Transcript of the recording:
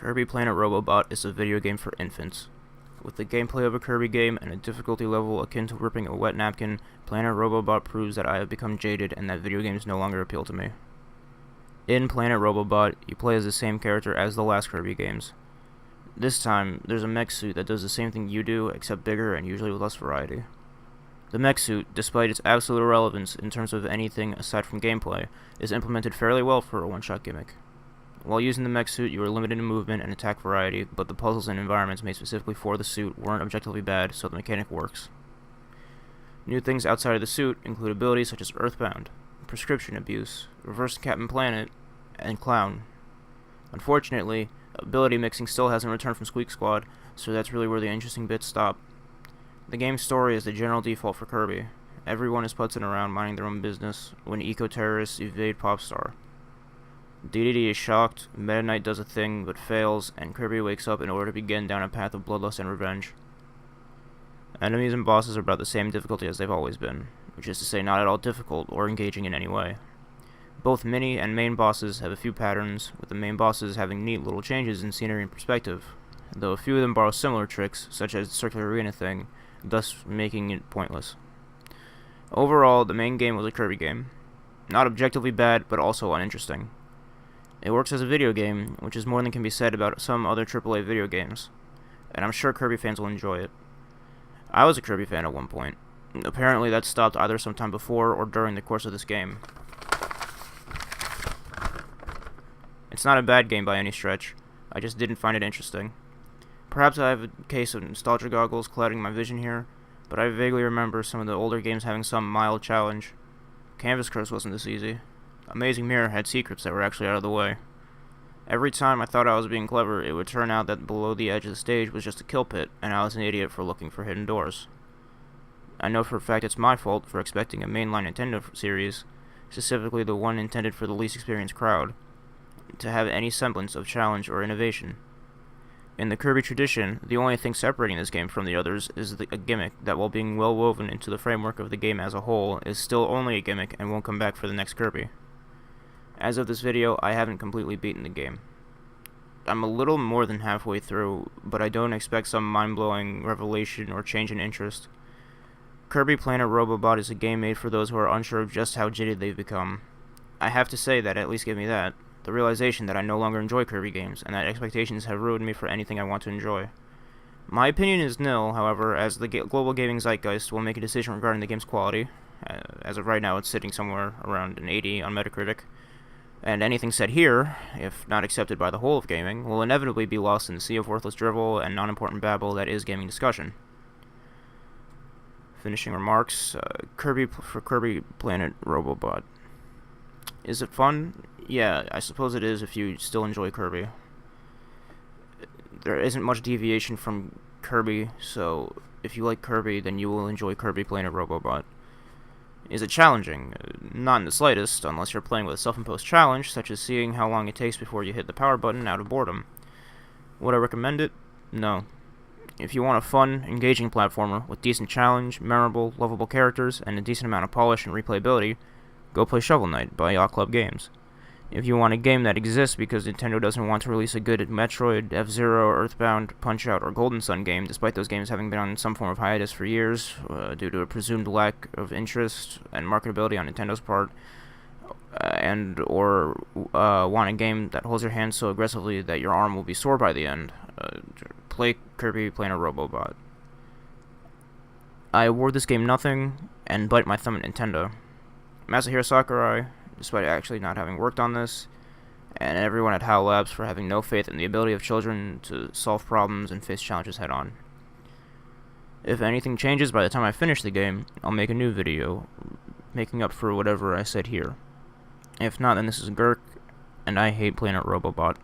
Kirby Planet Robobo-bo is a video game for infants. With the gameplay of a Kirby game and a difficulty level akin to ripping a wet napkin, Planet Robobo-bo proves that I have become jaded and that video games no longer appeal to me. In Planet Robobo-bo, you play as the same character as the last Kirby games. This time, there's a mech suit that does the same thing you do, except bigger and usually with less variety. The mech suit, despite its absolute irrelevance in terms of anything aside from gameplay, is implemented fairly well for a one-shot gimmick. While using the mech suit, you are limited in movement and attack variety, but the puzzles and environments made specifically for the suit weren't objectively bad, so the mechanic works. New things outside of the suit include abilities such as Earthbound, Prescription Abuse, Reverse Captain Planet, and Clown. Unfortunately, ability mixing still hasn't returned from Squeak Squad, so that's really where the interesting bits stop. The game's story is the general default for Kirby. Everyone is putzing around minding their own business when eco-terrorists evade Popstar. DDD is shocked, Meta Knight does a thing but fails, and Kirby wakes up in order to begin down a path of bloodlust and revenge. Enemies and bosses are about the same difficulty as they've always been, which is to say not at all difficult or engaging in any way. Both mini and main bosses have a few patterns, with the main bosses having neat little changes in scenery and perspective, though a few of them borrow similar tricks, such as the circular arena thing, thus making it pointless. Overall, the main game was a Kirby game. Not objectively bad, but also uninteresting. It works as a video game, which is more than can be said about some other AAA video games, and I'm sure Kirby fans will enjoy it. I was a Kirby fan at one point. Apparently that stopped either sometime before or during the course of this game. It's not a bad game by any stretch, I just didn't find it interesting. Perhaps I have a case of nostalgia goggles clouding my vision here, but I vaguely remember some of the older games having some mild challenge. Canvas Curse wasn't this easy. Amazing Mirror had secrets that were actually out of the way. Every time I thought I was being clever, it would turn out that below the edge of the stage was just a kill pit, and I was an idiot for looking for hidden doors. I know for a fact it's my fault for expecting a mainline Nintendo series, specifically the one intended for the least experienced crowd, to have any semblance of challenge or innovation. In the Kirby tradition, the only thing separating this game from the others is a gimmick that, while being well woven into the framework of the game as a whole, is still only a gimmick and won't come back for the next Kirby. As of this video, I haven't completely beaten the game. I'm a little more than halfway through, but I don't expect some mind-blowing revelation or change in interest. Kirby Planet Robobo-bo is a game made for those who are unsure of just how jaded they've become. I have to say that at least give me that. The realization that I no longer enjoy Kirby games, and that expectations have ruined me for anything I want to enjoy. My opinion is nil, however, as the global gaming zeitgeist will make a decision regarding the game's quality. As of right now, it's sitting somewhere around an 80 on Metacritic. And anything said here, if not accepted by the whole of gaming, will inevitably be lost in the sea of worthless drivel and non-important babble that is gaming discussion. Finishing remarks, Kirby Planet Robobo-bo. Is it fun? Yeah, I suppose it is if you still enjoy Kirby. There isn't much deviation from Kirby, so if you like Kirby, then you will enjoy Kirby Planet Robobo. Is it challenging? Not in the slightest, unless you're playing with a self-imposed challenge, such as seeing how long it takes before you hit the power button out of boredom. Would I recommend it? No. If you want a fun, engaging platformer with decent challenge, memorable, lovable characters, and a decent amount of polish and replayability, go play Shovel Knight by Yacht Club Games. If you want a game that exists because Nintendo doesn't want to release a good Metroid, F-Zero, Earthbound, Punch-Out, or Golden Sun game, despite those games having been on some form of hiatus for years, due to a presumed lack of interest and marketability on Nintendo's part, or want a game that holds your hand so aggressively that your arm will be sore by the end, play Kirby Planet Robobo-bo. I award this game nothing, and bite my thumb at Nintendo. Masahiro Sakurai, despite actually not having worked on this, and everyone at HAL Labs for having no faith in the ability of children to solve problems and face challenges head-on. If anything changes by the time I finish the game, I'll make a new video, making up for whatever I said here. If not, then this is Gurk, and I hate Planet Robobot.